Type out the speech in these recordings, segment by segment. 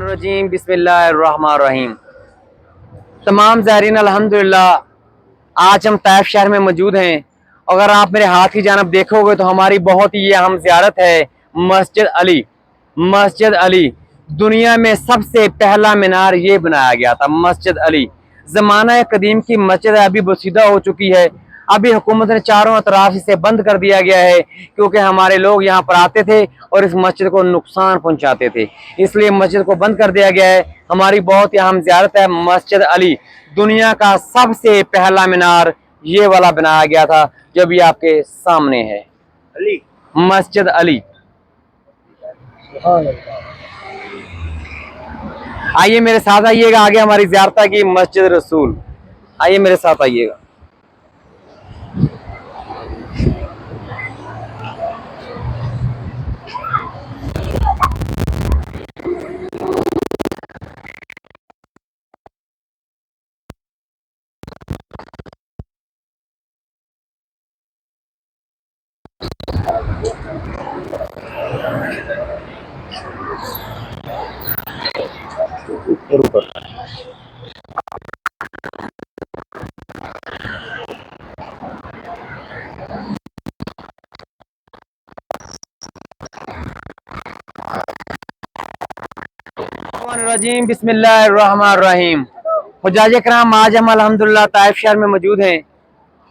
रजीम बिस्मिल्लाहिर्रहमानिर्रहीम। तमाम ज़ायरीन अल्हम्दुलिल्लाह आज हम ताइफ शहर में मौजूद हैं। अगर आप मेरे हाथ की जानब देखोगे तो हमारी बहुत ही अहम ज़ियारत है मस्जिद अली। मस्जिद अली दुनिया में सबसे पहला मीनार ये बनाया गया था। मस्जिद अली ज़माना कदीम की मस्जिद है, अभी बसीदा हो चुकी है। अभी हुकूमत ने चारों तरफ इसे बंद कर दिया गया है क्योंकि हमारे लोग यहाँ पर आते थे और इस मस्जिद को नुकसान पहुँचाते थे, इसलिए मस्जिद को बंद कर दिया गया है। हमारी बहुत ही अहम ज़ियारत है मस्जिद अली। दुनिया का सबसे पहला मीनार ये वाला बनाया गया था जो भी आपके सामने है, अली मस्जिद अली। आइए मेरे साथ आइएगा, आगे हमारी ज़ियारत है कि मस्जिद रसूल। आइए मेरे साथ आइएगा। रजीम बिस्मिल्लाहिर्रहमानिर्रहीम। हुज्जाज किराम, आज हम अल्हम्दुलिल्लाह ताइफ शहर में मौजूद हैं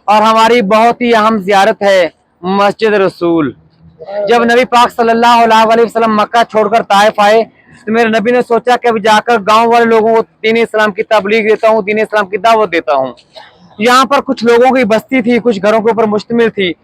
और हमारी बहुत ही अहम ज़ियारत है मस्जिद रसूल। जब नबी पाक सल्लल्लाहु अलैहि वसल्लम मक्का छोड़कर ताइफ आए तो मेरे नबी ने सोचा कि अब जाकर गांव वाले लोगों को दीन इस्लाम की तबलीग देता हूँ, दीन इस्लाम की दावत देता हूँ। यहाँ पर कुछ लोगों की बस्ती थी, कुछ घरों के ऊपर मुश्तमिल थी।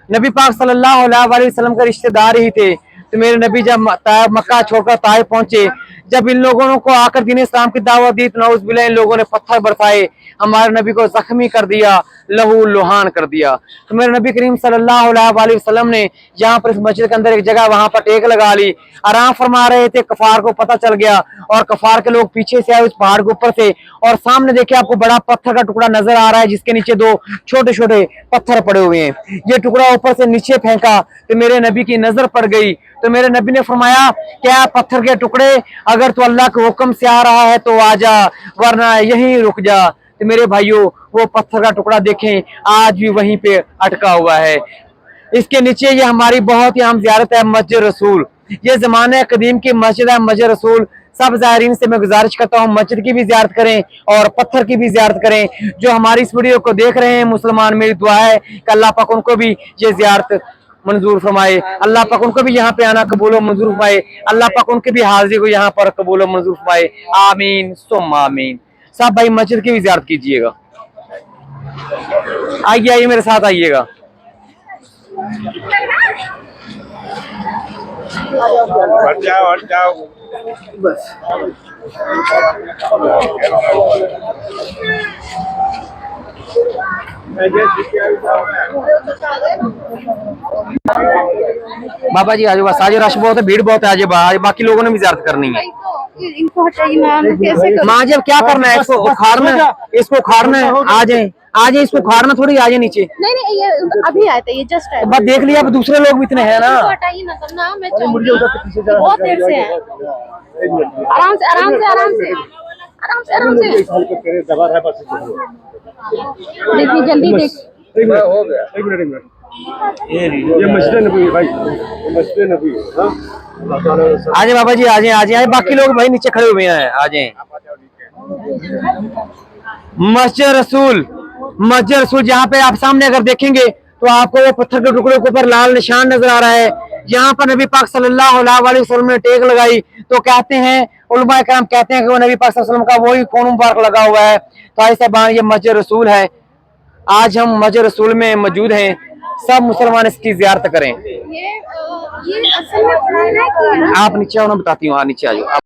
नबी पाक सल्लल्लाहु अलैहि वसल्लम का रिश्तेदार ही थे। तो मेरे नबी जब मक्का छोड़कर ताइफ पहुंचे, जब इन लोगों को आकर दीन इस्लाम की दावत दी तो नऊज़ुबिल्लाह इन लोगों ने पत्थर बरसाए, हमारे नबी को जख्मी कर दिया, लहू लुहान कर दिया। तो मेरे नबी करीम सल्लल्लाहु अलैहि वसल्लम ने यहाँ पर इस मस्जिद के अंदर एक जगह वहां पर टेक लगा ली, आराम फरमा रहे थे। कफार को पता चल गया और कफार के लोग पीछे से आए उस पहाड़ के ऊपर से, और सामने देखिए आपको बड़ा पत्थर का टुकड़ा नजर आ रहा है जिसके नीचे दो छोटे छोटे पत्थर पड़े हुए हैं। ये टुकड़ा ऊपर से नीचे फेंका तो मेरे नबी की नजर पड़ गई। तो मेरे नबी ने फरमाया, क्या पत्थर के टुकड़े, अगर तो अल्लाह के हुक्म से आ रहा है तो आ जा, वरना यहीं रुक जा। तो मेरे भाइयों, वो पत्थर का टुकड़ा देखें आज भी वहीं पे अटका हुआ है। इसके नीचे ये हमारी बहुत ही अहम ज़ियारत है मस्जिद रसूल। ये ज़माने कदीम की मस्जिद है मस्जिद रसूल। सब ज़ायरीन से मैं गुजारिश करता हूँ मस्जिद की भी ज़ियारत करें और पत्थर की भी ज़ियारत करें। जो हमारी इस वीडियो को देख रहे हैं मुसलमान, मेरी दुआ है कि अल्लाह पाक उनको भी ये ज़ियारत मंजूर फरमाए, अल्लाह पाक उनको भी यहाँ पे आना कबूल व मंजूर फरमाए, अल्लाह पाक उनकी भी हाजिरी को यहाँ पर कबूल व मंजूर फरमाए। आमीन सुम्मा आमीन। सब भाई मस्जिद की भी ज़ियारत कीजिएगा। आइए आइए मेरे साथ आइएगा। हट जाओ बस। बाबा जी आज बस, आज रश बहुत है, भीड़ बहुत है आज बाकी लोगों ने भी ज़ियारत करनी है। इनको हटाइए ना, कैसे माँ जब क्या करना है, इसको उखाड़ना, इसको उखाड़ना है। आ जाए आ जाए, इसको उखाड़ना थोड़ी, आ जाए नीचे। नहीं ये अभी आए थे, ये जस्ट आए। बस देख लिया, अब दूसरे लोग भी इतने हैं ना। हटाइए ना, तो ना मैं चाहूंगी, बहुत देर से है। आराम से आराम से आराम से आराम से आराम से देखिए, जल्दी देख। हो गया, एक मिनट। ये मस्जिद नबी भाई, मस्जिद नबी। आ जाए बाबा जी, आ जाए बाकी लोग भाई नीचे खड़े हुए हैं, आ जाए। मस्जिद रसूल, मस्जिद रसूल जहाँ पे आप सामने अगर देखेंगे तो आपको वो पत्थर के टुकड़े के ऊपर लाल निशान नजर आ रहा है। यहाँ पर नबी पाक सल्लल्लाहु अलैहि वसल्लम ने टेक लगाई तो कहते हैं उलमा किराम कहते हैं कि वो नबी पाक सल्लल्लाहु अलैहि वसल्लम का वही खून मुबारक लगा हुआ है। तो ऐसे बान ये मस्जिद रसूल है। आज हम मस्जिद रसूल में मौजूद हैं, सब मुसलमान इसकी ज़ियारत करें। ये असल में आप नीचे आओ ना, बताती हूँ। नीचे आ जाओ।